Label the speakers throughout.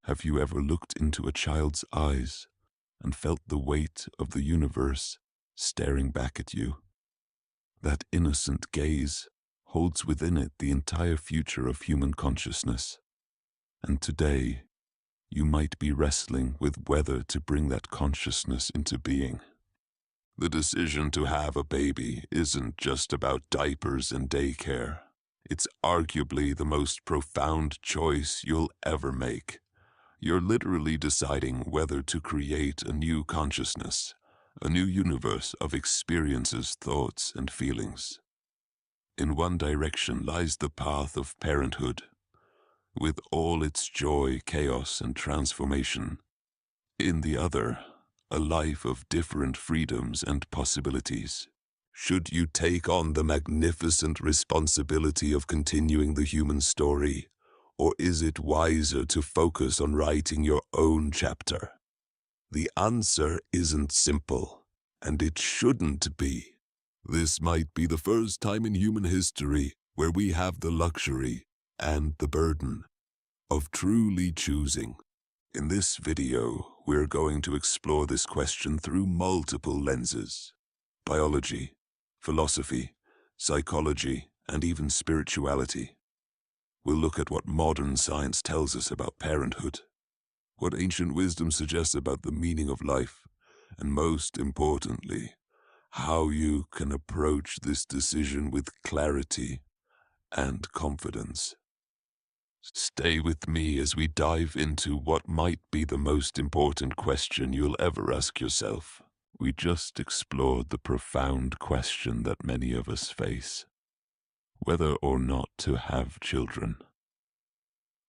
Speaker 1: Have you ever looked into a child's eyes and felt the weight of the universe staring back at you? That innocent gaze holds within it the entire future of human consciousness. And today, you might be wrestling with whether to bring that consciousness into being. The decision to have a baby isn't just about diapers and daycare. It's arguably the most profound choice you'll ever make. You're literally deciding whether to create a new consciousness, a new universe of experiences, thoughts, and feelings. In one direction lies the path of parenthood, with all its joy, chaos, and transformation. In the other, a life of different freedoms and possibilities. Should you take on the magnificent responsibility of continuing the human story, or is it wiser to focus on writing your own chapter? The answer isn't simple, and it shouldn't be. This might be the first time in human history where we have the luxury and the burden of truly choosing. In this video, we're going to explore this question through multiple lenses: biology, philosophy, psychology, and even spirituality. We'll look at what modern science tells us about parenthood, what ancient wisdom suggests about the meaning of life, and most importantly, how you can approach this decision with clarity and confidence. Stay with me as we dive into what might be the most important question you'll ever ask yourself. We just explored the profound question that many of us face: whether or not to have children.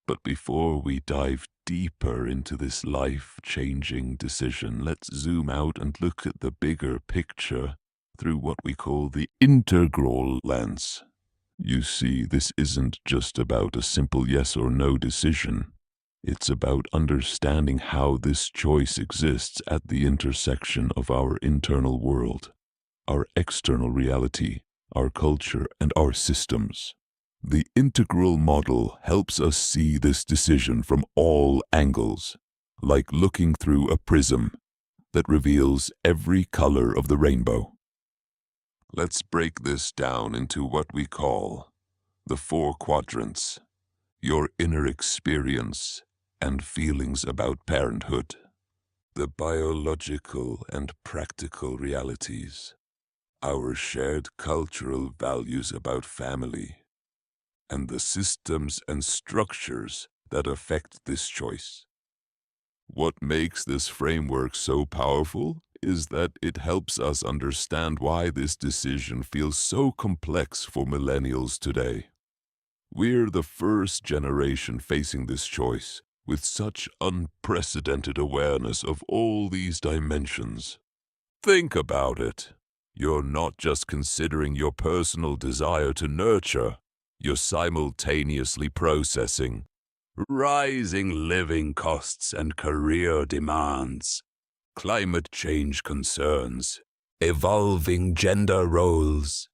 Speaker 1: But before we dive deeper into this life-changing decision, let's zoom out and look at the bigger picture through what we call the integral lens. You see, this isn't just about a simple yes or no decision. It's about understanding how this choice exists at the intersection of our internal world, our external reality, our culture, and our systems. The integral model helps us see this decision from all angles, like looking through a prism that reveals every color of the rainbow. Let's break this down into what we call the 4 quadrants: your inner experience and feelings about parenthood, the biological and practical realities, our shared cultural values about family, and the systems and structures that affect this choice. What makes this framework so powerful is that it helps us understand why this decision feels so complex for millennials today. We're the first generation facing this choice with such unprecedented awareness of all these dimensions. Think about it. You're not just considering your personal desire to nurture, you're simultaneously processing rising living costs and career demands, climate change concerns, evolving gender roles,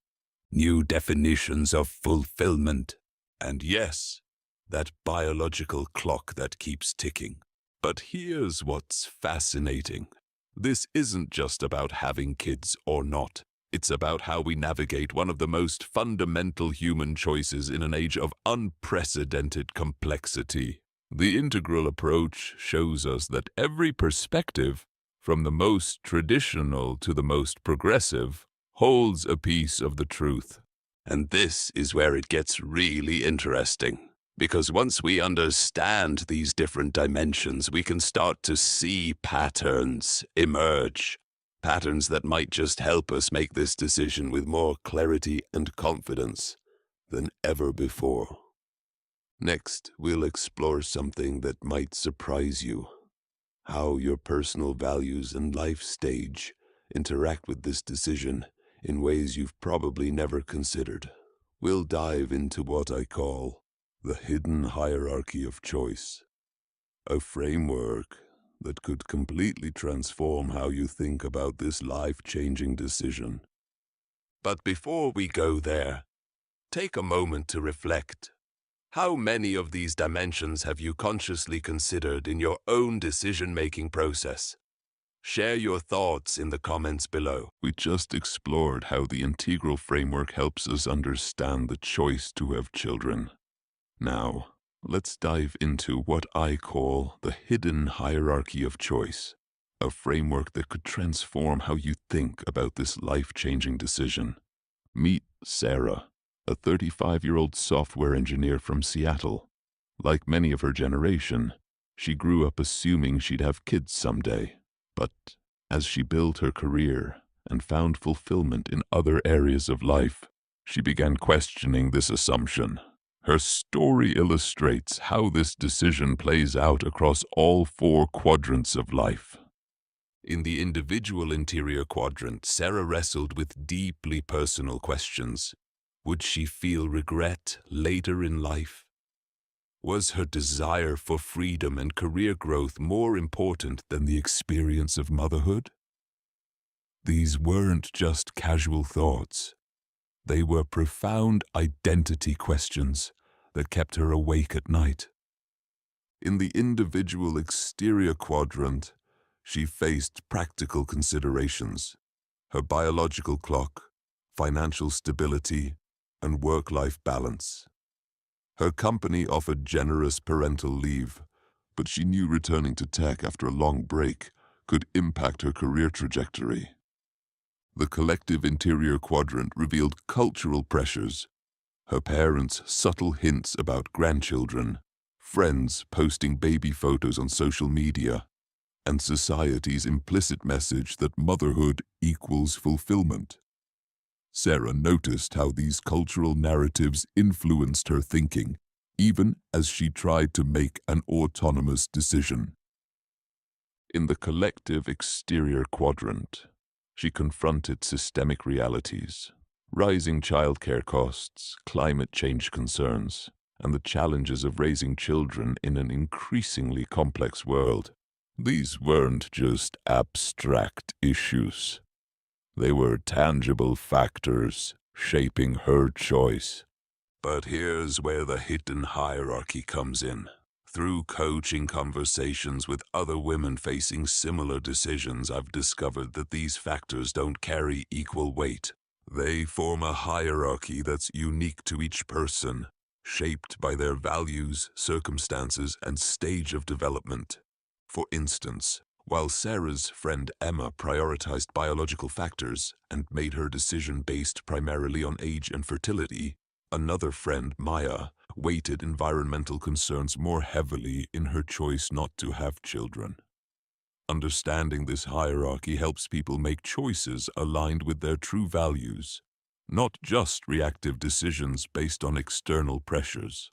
Speaker 1: new definitions of fulfillment, and yes, that biological clock that keeps ticking. But here's what's fascinating. This isn't just about having kids or not. It's about how we navigate one of the most fundamental human choices in an age of unprecedented complexity. The integral approach shows us that every perspective, from the most traditional to the most progressive, holds a piece of the truth. And this is where it gets really interesting. Because once we understand these different dimensions, we can start to see patterns emerge. Patterns that might just help us make this decision with more clarity and confidence than ever before. Next, we'll explore something that might surprise you: how your personal values and life stage interact with this decision in ways you've probably never considered. We'll dive into what I call the hidden hierarchy of choice, a framework that could completely transform how you think about this life-changing decision. But before we go there, take a moment to reflect.
Speaker 2: How many of these dimensions have you consciously considered in your own decision-making process? Share your thoughts in the comments below.
Speaker 1: We just explored how the integral framework helps us understand the choice to have children. Now, let's dive into what I call the hidden hierarchy of choice, a framework that could transform how you think about this life-changing decision. Meet Sarah, a 35-year-old software engineer from Seattle. Like many of her generation, she grew up assuming she'd have kids someday. But as she built her career and found fulfillment in other areas of life, she began questioning this assumption. Her story illustrates how this decision plays out across all 4 quadrants of life.
Speaker 2: In the individual interior quadrant, Sarah wrestled with deeply personal questions. Would she feel regret later in life? Was her desire for freedom and career growth more important than the experience of motherhood? These weren't just casual thoughts. They were profound identity questions that kept her awake at night. In the individual exterior quadrant, she faced practical considerations: her biological clock, financial stability, and work-life balance. Her company offered generous parental leave, but she knew returning to tech after a long break could impact her career trajectory. The collective interior quadrant revealed cultural pressures: her parents' subtle hints about grandchildren, friends posting baby photos on social media, and society's implicit message that motherhood equals fulfillment. Sarah noticed how these cultural narratives influenced her thinking, even as she tried to make an autonomous decision. In the collective exterior quadrant, she confronted systemic realities: rising childcare costs, climate change concerns, and the challenges of raising children in an increasingly complex world. These weren't just abstract issues. They were tangible factors shaping her choice. But here's where the hidden hierarchy comes in. Through coaching conversations with other women facing similar decisions, I've discovered that these factors don't carry equal weight. They form a hierarchy that's unique to each person, shaped by their values, circumstances, and stage of development. For instance, while Sarah's friend Emma prioritized biological factors and made her decision based primarily on age and fertility, another friend, Maya, weighted environmental concerns more heavily in her choice not to have children. Understanding this hierarchy helps people make choices aligned with their true values, not just reactive decisions based on external pressures.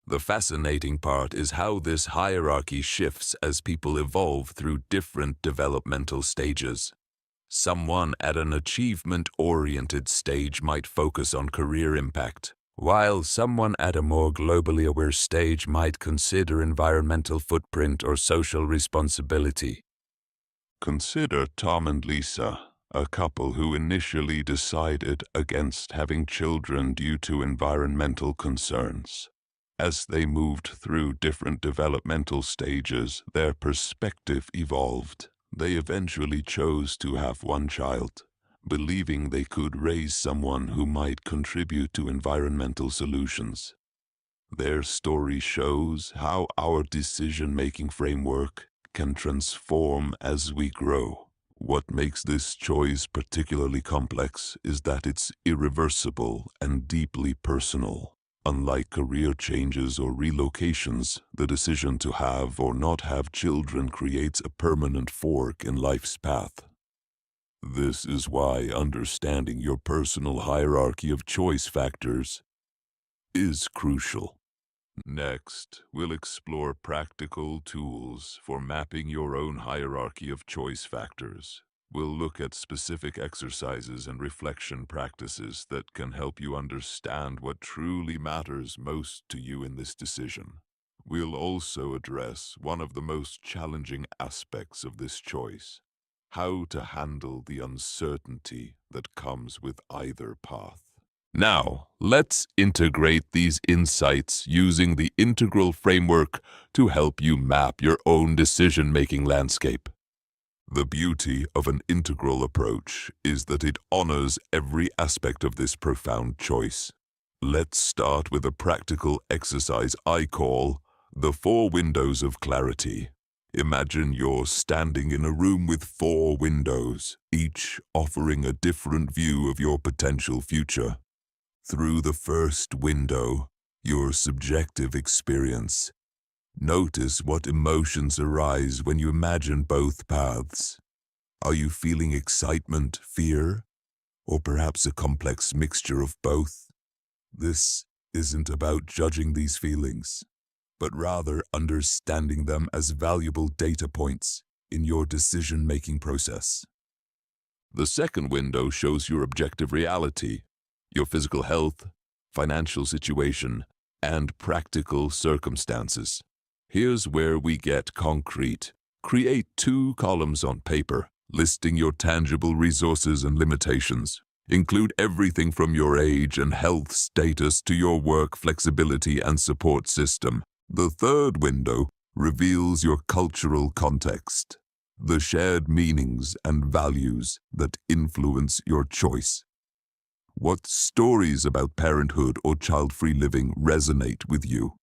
Speaker 2: The fascinating part is how this hierarchy shifts as people evolve through different developmental stages. Someone at an achievement-oriented stage might focus on career impact, while someone at a more globally aware stage might consider environmental footprint or social responsibility.
Speaker 1: Consider Tom and Lisa, a couple who initially decided against having children due to environmental concerns. As they moved through different developmental stages, their perspective evolved. They eventually chose to have one child, believing they could raise someone who might contribute to environmental solutions. Their story shows how our decision-making framework can transform as we grow. What makes this choice particularly complex is that it's irreversible and deeply personal. Unlike career changes or relocations, the decision to have or not have children creates a permanent fork in life's path. This is why understanding your personal hierarchy of choice factors is crucial. Next, we'll explore practical tools for mapping your own hierarchy of choice factors. We'll look at specific exercises and reflection practices that can help you understand what truly matters most to you in this decision. We'll also address one of the most challenging aspects of this choice: how to handle the uncertainty that comes with either path.
Speaker 2: Now, let's integrate these insights using the integral framework to help you map your own decision-making landscape. The beauty of an integral approach is that it honors every aspect of this profound choice. Let's start with a practical exercise I call the 4 windows of clarity. Imagine you're standing in a room with 4 windows, each offering a different view of your potential future. Through the first window, your subjective experience. Notice what emotions arise when you imagine both paths. Are you feeling excitement, fear, or perhaps a complex mixture of both? This isn't about judging these feelings, but rather understanding them as valuable data points in your decision-making process. The second window shows your objective reality, your physical health, financial situation, and practical circumstances. Here's where we get concrete. Create 2 columns on paper, listing your tangible resources and limitations. Include everything from your age and health status to your work flexibility and support system. The third window reveals your cultural context, the shared meanings and values that influence your choice. What stories about parenthood or child-free living resonate with you?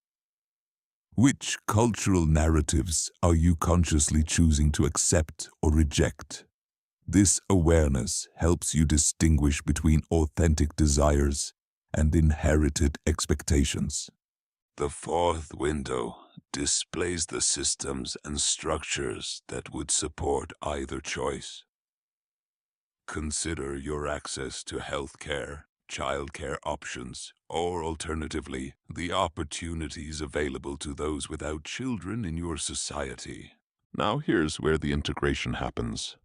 Speaker 2: Which cultural narratives are you consciously choosing to accept or reject? This awareness helps you distinguish between authentic desires and inherited expectations. The fourth window displays the systems and structures that would support either choice. Consider your access to healthcare, childcare options, or alternatively, the opportunities available to those without children in your society. Now here's where the integration happens.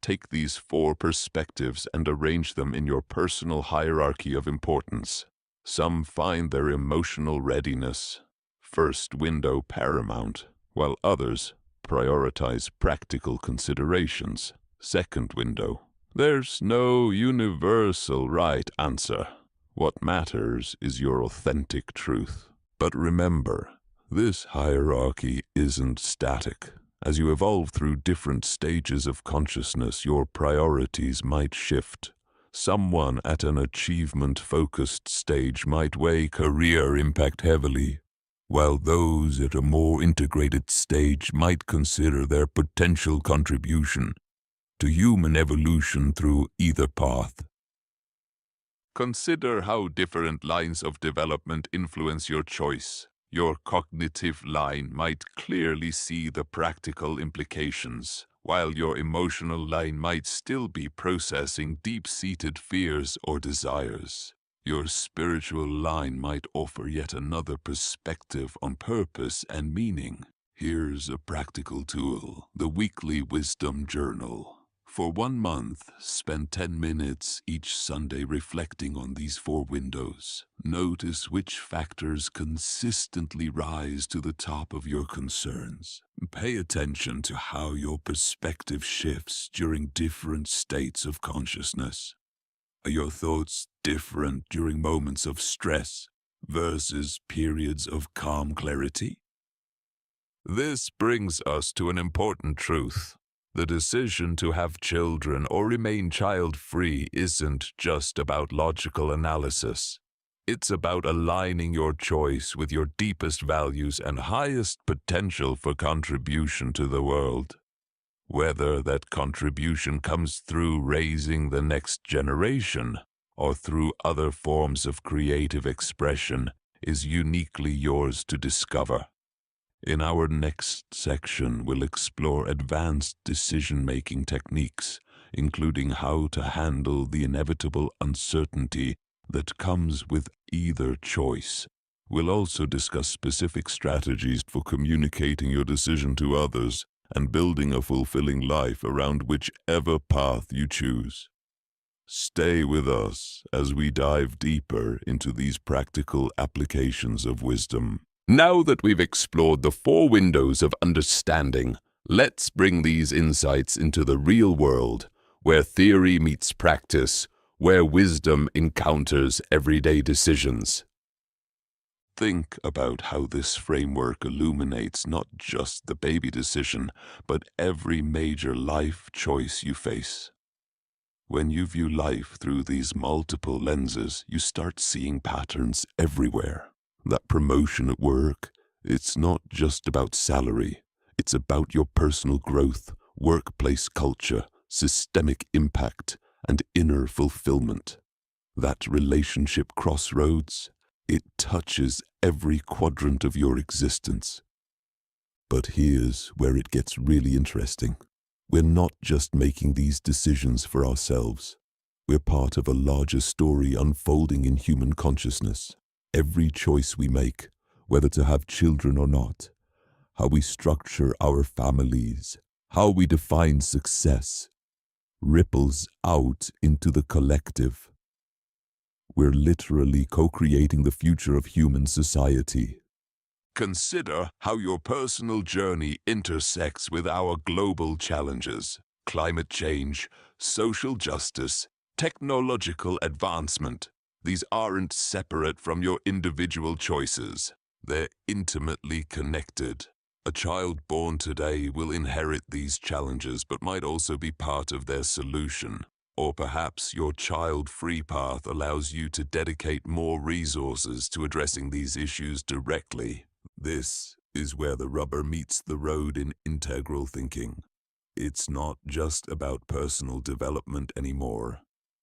Speaker 2: Take these 4 perspectives and arrange them in your personal hierarchy of importance. Some find their emotional readiness, first window paramount, while others prioritize practical considerations, second window. There's no universal right answer. What matters is your authentic truth. But remember, this hierarchy isn't static. As you evolve through different stages of consciousness, your priorities might shift. Someone at an achievement-focused stage might weigh career impact heavily, while those at a more integrated stage might consider their potential contribution to human evolution through either path. Consider how different lines of development influence your choice. Your cognitive line might clearly see the practical implications, while your emotional line might still be processing deep-seated fears or desires. Your spiritual line might offer yet another perspective on purpose and meaning. Here's a practical tool: the Weekly Wisdom Journal. For 1 month, spend 10 minutes each Sunday reflecting on these 4 windows. Notice which factors consistently rise to the top of your concerns. Pay attention to how your perspective shifts during different states of consciousness. Are your thoughts different during moments of stress versus periods of calm clarity? This brings us to an important truth. The decision to have children or remain child-free isn't just about logical analysis. It's about aligning your choice with your deepest values and highest potential for contribution to the world. Whether that contribution comes through raising the next generation or through other forms of creative expression is uniquely yours to discover. In our next section, we'll explore advanced decision-making techniques, including how to handle the inevitable uncertainty that comes with either choice. We'll also discuss specific strategies for communicating your decision to others and building a fulfilling life around whichever path you choose. Stay with us as we dive deeper into these practical applications of wisdom. Now that we've explored the 4 windows of understanding, let's bring these insights into the real world, where theory meets practice, where wisdom encounters everyday decisions.
Speaker 1: Think about how this framework illuminates not just the baby decision, but every major life choice you face. When you view life through these multiple lenses, you start seeing patterns everywhere. That promotion at work, it's not just about salary. It's about your personal growth, workplace culture, systemic impact, and inner fulfillment. That relationship crossroads, it touches every quadrant of your existence. But here's where it gets really interesting. We're not just making these decisions for ourselves. We're part of a larger story unfolding in human consciousness. Every choice we make, whether to have children or not, how we structure our families, how we define success, ripples out into the collective. We're literally co-creating the future of human society.
Speaker 2: Consider how your personal journey intersects with our global challenges: climate change, social justice, technological advancement. These aren't separate from your individual choices. They're intimately connected. A child born today will inherit these challenges but might also be part of their solution. Or perhaps your child-free path allows you to dedicate more resources to addressing these issues directly. This is where the rubber meets the road in integral thinking. It's not just about personal development anymore.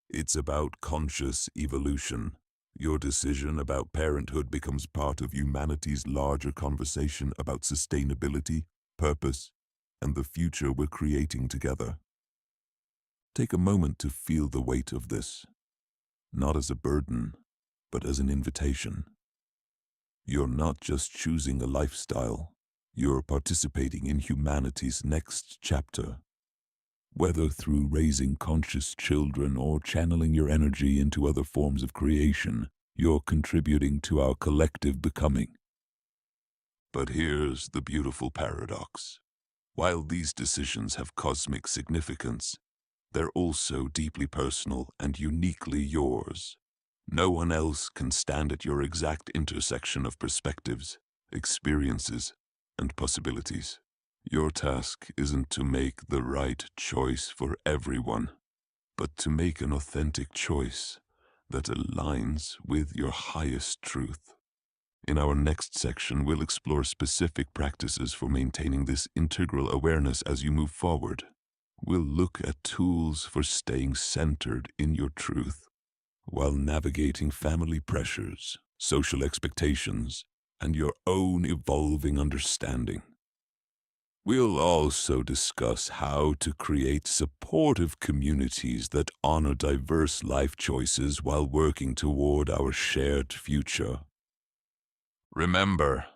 Speaker 2: It's about conscious evolution. Your decision about parenthood becomes part of humanity's larger conversation about sustainability, purpose, and the future we're creating together. Take a moment to feel the weight of this, not as a burden, but as an invitation. You're not just choosing a lifestyle, you're participating in humanity's next chapter. Whether through raising conscious children or channeling your energy into other forms of creation, you're contributing to our collective becoming. But here's the beautiful paradox. While these decisions have cosmic significance, they're also deeply personal and uniquely yours. No one else can stand at your exact intersection of perspectives, experiences, and possibilities. Your task isn't to make the right choice for everyone, but to make an authentic choice that aligns with your highest truth. In our next section, we'll explore specific practices for maintaining this integral awareness as you move forward. We'll look at tools for staying centered in your truth, while navigating family pressures, social expectations, and your own evolving understanding. We'll also discuss how to create supportive communities that honor diverse life choices while working toward our shared future. Remember,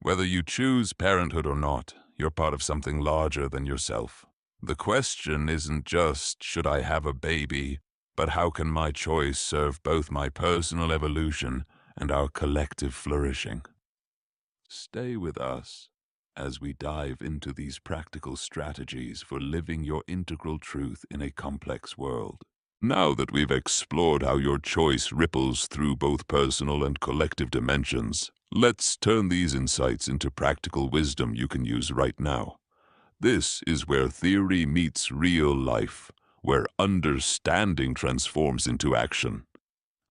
Speaker 2: whether you choose parenthood or not, you're part of something larger than yourself. The question isn't just, should I have a baby, but how can my choice serve both my personal evolution and our collective flourishing? Stay with us as we dive into these practical strategies for living your integral truth in a complex world. Now that we've explored how your choice ripples through both personal and collective dimensions, let's turn these insights into practical wisdom you can use right now. This is where theory meets real life, where understanding transforms into action.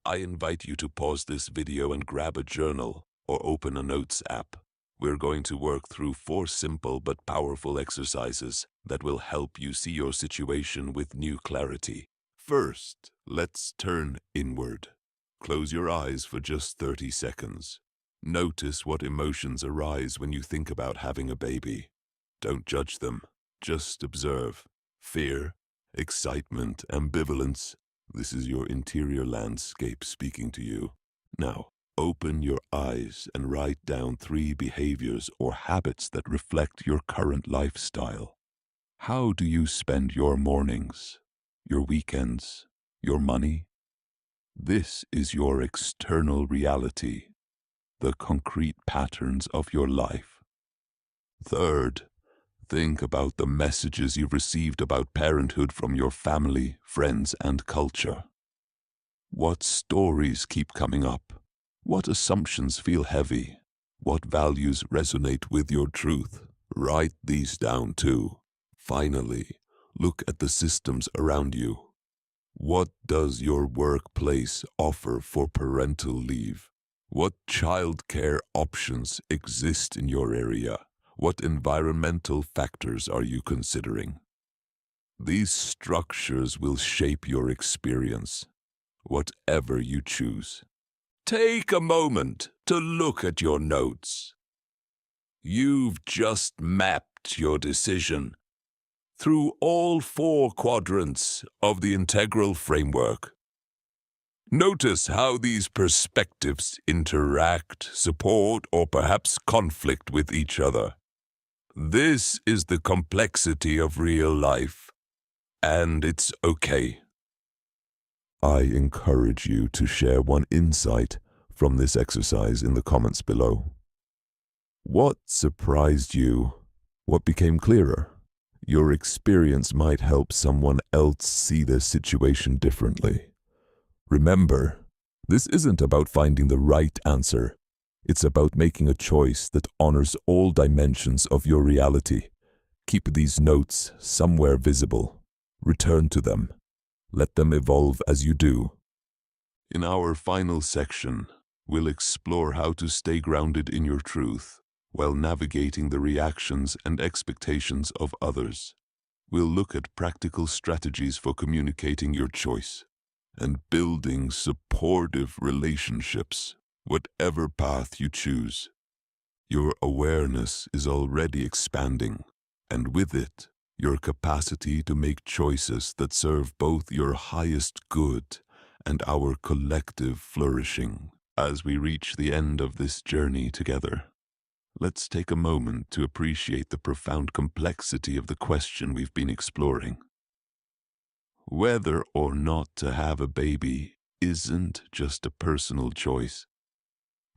Speaker 2: I invite you to pause this video and grab a journal or open a notes app. We're going to work through 4 simple but powerful exercises that will help you see your situation with new clarity. First, let's turn inward. Close your eyes for just 30 seconds. Notice what emotions arise when you think about having a baby. Don't judge them, just observe. Fear, excitement, ambivalence. This is your interior landscape speaking to you. Now, open your eyes and write down 3 behaviors or habits that reflect your current lifestyle. How do you spend your mornings, your weekends, your money? This is your external reality, the concrete patterns of your life. Third, think about the messages you've received about parenthood from your family, friends, and culture.
Speaker 1: What stories keep coming up? What assumptions feel heavy? What values resonate with your truth? Write these down too. Finally, look at the systems around you. What does your workplace offer for parental leave? What childcare options exist in your area? What environmental factors are you considering? These structures will shape your experience, whatever you choose. Take a moment to look at your notes. You've just mapped your decision through all 4 quadrants of the integral framework. Notice how these perspectives interact, support, or perhaps conflict with each other. This is the complexity of real life, and it's okay. I encourage you to share one insight from this exercise in the comments below. What surprised you? What became clearer? Your experience might help someone else see their situation differently. Remember, this isn't about finding the right answer. It's about making a choice that honors all dimensions of your reality. Keep these notes somewhere visible. Return to them. Let them evolve as you do. In our final section, we'll explore how to stay grounded in your truth while navigating the reactions and expectations of others. We'll look at practical strategies for communicating your choice and building supportive relationships, whatever path you choose. Your awareness is already expanding, and with it, your capacity to make choices that serve both your highest good and our collective flourishing. As we reach the end of this journey together, let's take a moment to appreciate the profound complexity of the question we've been exploring. Whether or not to have a baby isn't just a personal choice.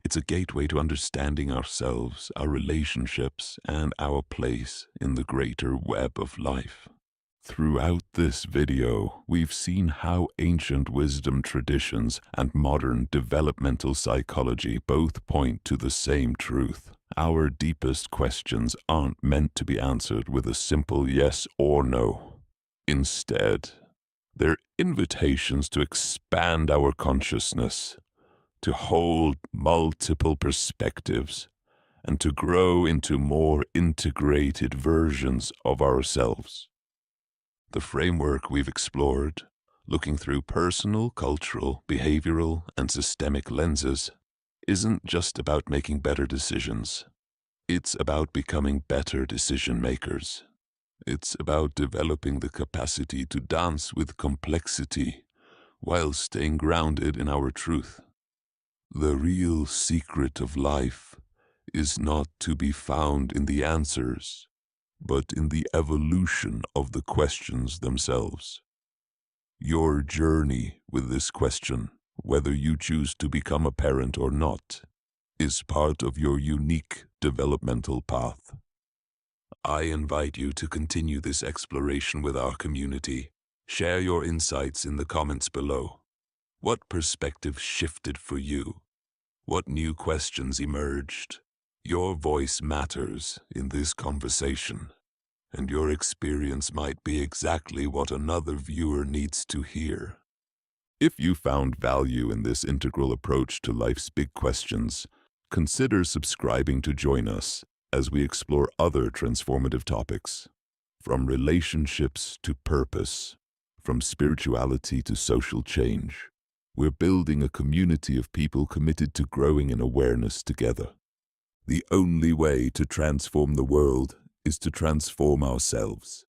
Speaker 1: It's a gateway to understanding ourselves, our relationships, and our place in the greater web of life. Throughout this video, we've seen how ancient wisdom traditions and modern developmental psychology both point to the same truth. Our deepest questions aren't meant to be answered with a simple yes or no. Instead, they're invitations to expand our consciousness, to hold multiple perspectives, and to grow into more integrated versions of ourselves. The framework we've explored, looking through personal, cultural, behavioral, and systemic lenses, isn't just about making better decisions. It's about becoming better decision makers. It's about developing the capacity to dance with complexity while staying grounded in our truth. The real secret of life is not to be found in the answers, but in the evolution of the questions themselves. Your journey with this question, whether you choose to become a parent or not, is part of your unique developmental path. I invite you to continue this exploration with our community. Share your insights in the comments below. What perspective shifted for you? What new questions emerged? Your voice matters in this conversation, and your experience might be exactly what another viewer needs to hear. If you found value in this integral approach to life's big questions, consider subscribing to join us as we explore other transformative topics. From relationships to purpose, from spirituality to social change, we're building a community of people committed to growing in awareness together. The only way to transform the world is to transform ourselves.